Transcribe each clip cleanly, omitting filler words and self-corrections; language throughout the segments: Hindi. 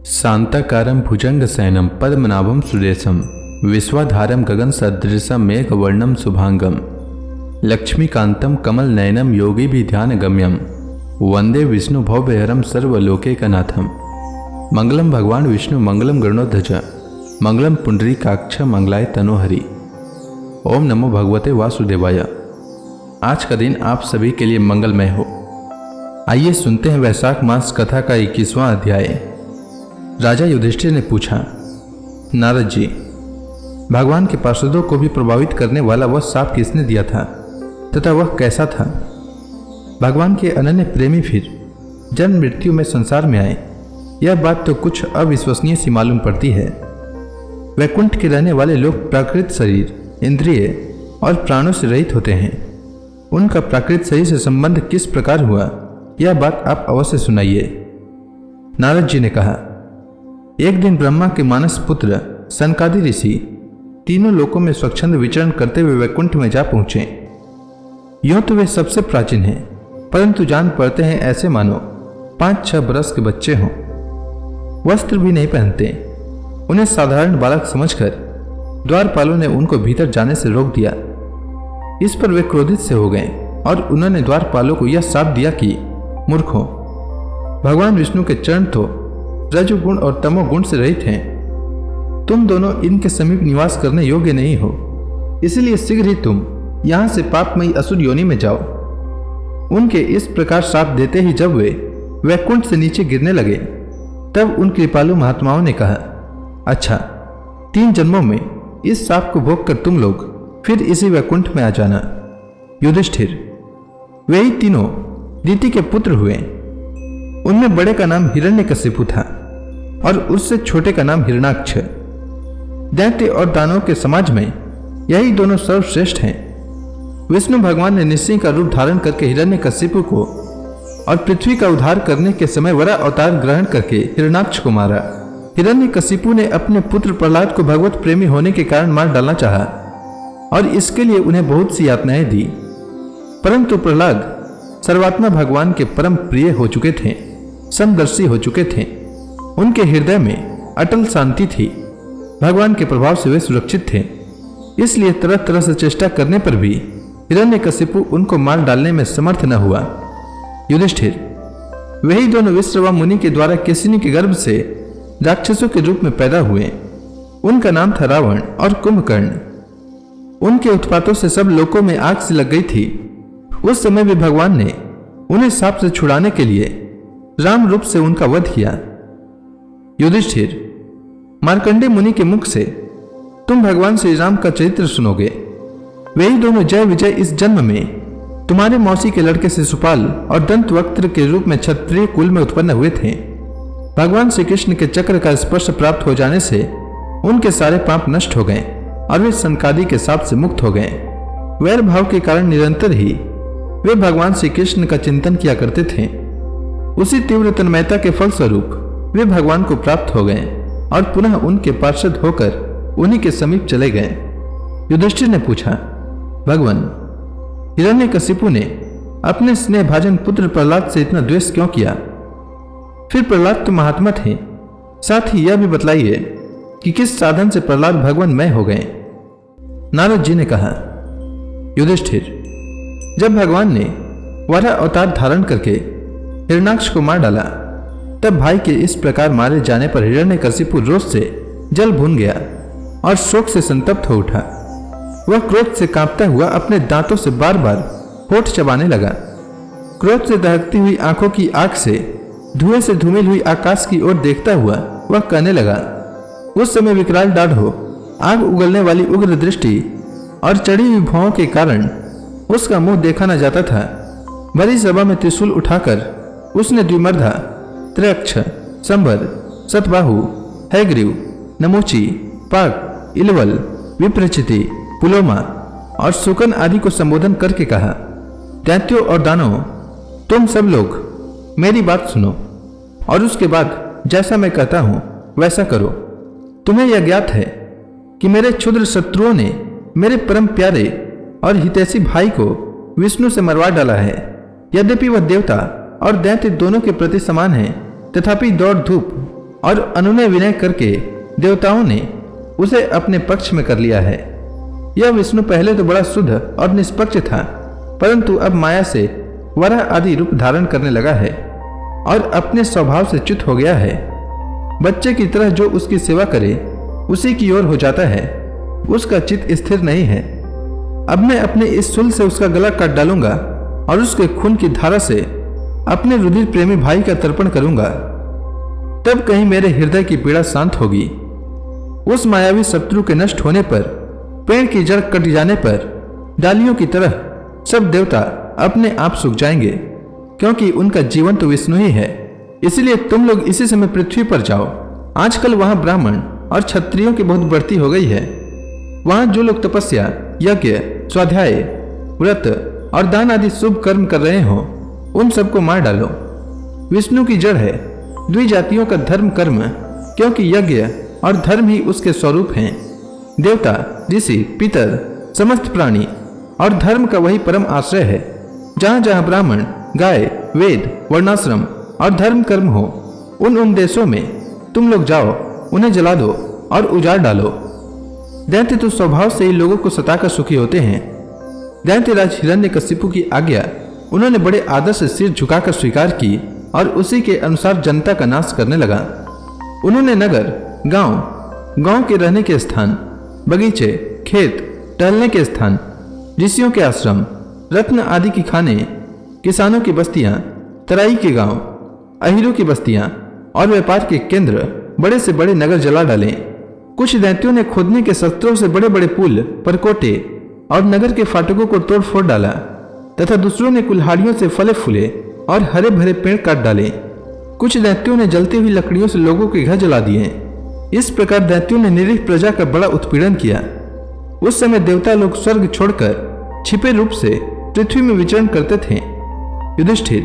शांताकारं भुजंगशयनं पद्मनाभं सुरेशं विश्वाधारं गगनसदृशं मेघवर्णं शुभांगं लक्ष्मीकान्तं कमलनयनं योगिभिध्यानगम्यं वंदे विष्णु भवभयहरं सर्वलोकैकनाथं। मंगलम भगवान विष्णु मंगलम गरुड़ध्वज मंगलम पुंडरीकाक्ष मंगलाय तनोहरि। ओम नमो भगवते वासुदेवाय। आज का दिन आप सभी के लिए मंगलमय हो। आइए सुनते हैं वैशाख मास कथा का 21वां अध्याय। राजा युधिष्ठिर ने पूछा, नारद जी, भगवान के पार्षदों को भी प्रभावित करने वाला वह शाप किसने दिया था तथा वह कैसा था? भगवान के अनन्य प्रेमी फिर जन्म मृत्यु में संसार में आए, यह बात तो कुछ अविश्वसनीय सी मालूम पड़ती है। वैकुंठ के रहने वाले लोग प्राकृत शरीर, इंद्रिय और प्राणों से रहित होते हैं। उनका प्राकृत शरीर से संबंध किस प्रकार हुआ, यह बात आप अवश्य सुनाइए। नारद जी ने कहा, एक दिन ब्रह्मा के मानस पुत्र सनकादि ऋषि तीनों लोकों में स्वच्छंद विचरण करते हुए वैकुंठ में जा पहुंचे। यूं तो वे सबसे प्राचीन हैं, परंतु जान पड़ते हैं ऐसे मानो 5-6 बरस के बच्चे हों। वस्त्र भी नहीं पहनते। उन्हें साधारण बालक समझकर द्वारपालों ने उनको भीतर जाने से रोक दिया। इस पर वे क्रोधित से हो गए और उन्होंने द्वारपालों को यह शाप दिया कि मूर्खों, भगवान विष्णु के चरण तो रजोगुण और तमोगुण से रहित हैं। तुम दोनों इनके समीप निवास करने योग्य नहीं हो, इसलिए शीघ्र ही तुम यहां से पापमयी असुर योनि में जाओ। उनके इस प्रकार शाप देते ही जब वे वैकुंठ से नीचे गिरने लगे, तब उन कृपालु महात्माओं ने कहा, अच्छा, 3 जन्मों में इस शाप को भोग कर तुम लोग फिर इसी वैकुंठ में आ जाना। युधिष्ठिर, वे ही तीनों दिति के पुत्र हुए। उनमें बड़े का नाम हिरण्यकशिपु था और उससे छोटे का नाम हिरणाक्ष। दैत्य और दानव के समाज में यही दोनों सर्वश्रेष्ठ हैं। विष्णु भगवान ने निश्चय का रूप धारण करके हिरण्यकशिपु को और पृथ्वी का उद्धार करने के समय वरा अवतार ग्रहण करके हिरणाक्ष को मारा। हिरण्यकशिपु ने अपने पुत्र प्रहलाद को भगवत प्रेमी होने के कारण मार डालना चाहा और इसके लिए उन्हें बहुत सी यातनाएं दी, परंतु प्रहलाद सर्वात्मा भगवान के परम प्रिय हो चुके थे, समदर्शी हो चुके थे। उनके हृदय में अटल शांति थी। भगवान के प्रभाव से वे सुरक्षित थे। इसलिए तरह तरह से चेष्टा करने पर भी हिरण्यकशिपु उनको मार डालने में समर्थ न हुआ। युधिष्ठिर, वही दोनों विश्रवा मुनि के द्वारा केशिनी के गर्भ से राक्षसों के रूप में पैदा हुए। उनका नाम था रावण और कुंभकर्ण। उनके उत्पातों से सब लोकों में आग से लग गई थी। उस समय भी भगवान ने उन्हें शाप से छुड़ाने के लिए राम रूप से उनका वध किया। युधिष्ठिर, मार्कंडेय मुनि के मुख से तुम भगवान श्री राम का चरित्र सुनोगे। वही दोनों जय विजय इस जन्म में तुम्हारे मौसी के लड़के शिशुपाल और दंतवक्त्र के रूप में क्षत्रिय कुल में उत्पन्न हुए थे। भगवान श्री कृष्ण के चक्र का स्पर्श प्राप्त हो जाने से उनके सारे पाप नष्ट हो गए और वे सनकादि के शाप से मुक्त हो गए। वैर भाव के कारण निरंतर ही वे भगवान श्री कृष्ण का चिंतन किया करते थे। उसी तीव्र तन्मयता के फलस्वरूप वे भगवान को प्राप्त हो गए और पुनः उनके पार्षद होकर उन्हीं के समीप चले गए। युधिष्ठिर ने पूछा, भगवान, हिरण्यकशिपु ने अपने स्नेहभाजन पुत्र प्रहलाद से इतना द्वेष क्यों किया? फिर प्रहलाद तो महात्मा थे। साथ ही यह भी बतलाइए कि किस साधन से प्रहलाद भगवानमय हो गए? नारद जी ने कहा, युधिष्ठिर, जब भगवान ने वराह अवतार धारण करके हिरणाक्ष को मार डाला, तब भाई के इस प्रकार मारे जाने पर हिरण्यकशिपु रोष से जल भून गया और शोक से संतप्त हो उठा। वह क्रोध से कांपता हुआ अपने दांतों से बार बार होठ चबाने लगा। क्रोध से दहकती हुई आंखों की आग से धुएं से धूमिल हुई आकाश की ओर देखता हुआ वह कहने लगा। उस समय विकराल दाढ़ हो, आग उगलने वाली उग्र दृष्टि और चढ़ी हुई भौं के कारण उसका मुंह देखा न जाता था। बड़ी सभा में त्रिशूल उठाकर उसने द्विमर्धा, त्रयक्ष, संभर, सतबाहु, हैग्रीव, नमोची, पाक, इलवल, विप्रचिति, पुलोमा और सुकन आदि को संबोधन करके कहा, दैत्यों और दानवों, तुम सब लोग मेरी बात सुनो और उसके बाद जैसा मैं कहता हूं वैसा करो। तुम्हें यह ज्ञात है कि मेरे क्षुद्र शत्रुओं ने मेरे परम प्यारे और हितैषी भाई को विष्णु से मरवा डाला है। यद्यपि वह देवता और दैत्य दोनों के प्रति समान है, तथापि दौड़ धूप और अनुनय विनय करके देवताओं ने उसे अपने पक्ष में कर लिया है। यह विष्णु पहले तो बड़ा शुद्ध और निष्पक्ष था, परंतु अब माया से वराह आदि रूप धारण करने लगा है और अपने स्वभाव से च्युत हो गया है। बच्चे की तरह जो उसकी सेवा करे उसी की ओर हो जाता है, उसका चित्त स्थिर नहीं है। अब मैं अपने इस शूल से उसका गला काट डालूंगा और उसके खून की धारा से अपने रुधिर प्रेमी भाई का तर्पण करूंगा, तब कहीं मेरे हृदय की पीड़ा शांत होगी। उस मायावी शत्रु के नष्ट होने पर, पेड़ की जड़ कट जाने पर डालियों की तरह सब देवता अपने आप सूख जाएंगे, क्योंकि उनका जीवन तो विष्णु ही है। इसलिए तुम लोग इसी समय पृथ्वी पर जाओ। आजकल वहां ब्राह्मण और क्षत्रियों की बहुत बढ़ती हो गई है। वहां जो लोग तपस्या, यज्ञ, स्वाध्याय, व्रत और दान आदि शुभ कर्म कर रहे हो, उन सबको मार डालो। विष्णु की जड़ है द्विजातियों का धर्म कर्म, क्योंकि यज्ञ और धर्म ही उसके स्वरूप हैं। देवता, ऋषि, पितर, समस्त प्राणी और धर्म का वही परम आश्रय है। जहां जहां ब्राह्मण, गाय, वेद, वर्णाश्रम और धर्म कर्म हो, उन देशों में तुम लोग जाओ, उन्हें जला दो और उजाड़ डालो। दैत्य तो स्वभाव से ही लोगों को सताकर सुखी होते हैं। दैत्यराज हिरण्यकशिपु की आज्ञा उन्होंने बड़े आदर से सिर झुकाकर स्वीकार की और उसी के अनुसार जनता का नाश करने लगा। उन्होंने नगर, गांव के रहने के स्थान, बगीचे, खेत, टहलने के स्थान, ऋषियों के आश्रम, रत्न आदि की खाने, किसानों की बस्तियां, तराई के गांव, अहीरों की बस्तियां और व्यापार के केंद्र, बड़े से बड़े नगर जला डाले। कुछ दैत्यों ने खोदने के शस्त्रों से बड़े बड़े पुल, परकोटे और नगर के फाटकों को तोड़ फोड़ डाला, तथा दूसरों ने कुल्हाड़ियों से फले फूले और हरे भरे पेड़ काट डाले। कुछ दैत्यों ने जलती हुई लकड़ियों से लोगों के घर जला दिए। इस प्रकार दैत्यों ने निरीह प्रजा का बड़ा उत्पीड़न किया। उस समय देवता लोग स्वर्ग छोड़कर छिपे रूप से पृथ्वी में विचरण करते थे। युधिष्ठिर,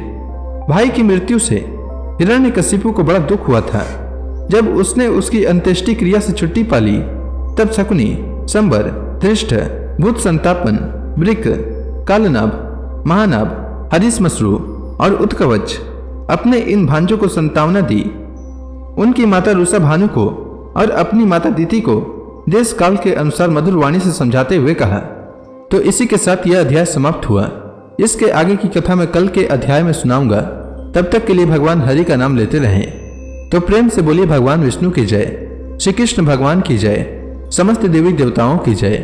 भाई की मृत्यु से हिरण्यकशिपु को बड़ा दुख हुआ था। जब उसने उसकी अंत्येष्टि क्रिया से छुट्टी पाली, तब शकुनी, संबर, धृष्ट, भूत संतापन, वृक, कालनाभ, महानाभ, हरिश्मश्रु और उत्कवच अपने इन भांजों को संतावना दी। उनकी माता रुषा भानु को और अपनी माता दीति को देश काल के अनुसार मधुर वाणी से समझाते हुए कहा। तो इसी के साथ यह अध्याय समाप्त हुआ। इसके आगे की कथा मैं कल के अध्याय में सुनाऊंगा। तब तक के लिए भगवान हरि का नाम लेते रहें। तो प्रेम से बोलिए भगवान विष्णु की जय, श्री कृष्ण भगवान की जय, समस्त देवी देवताओं की जय।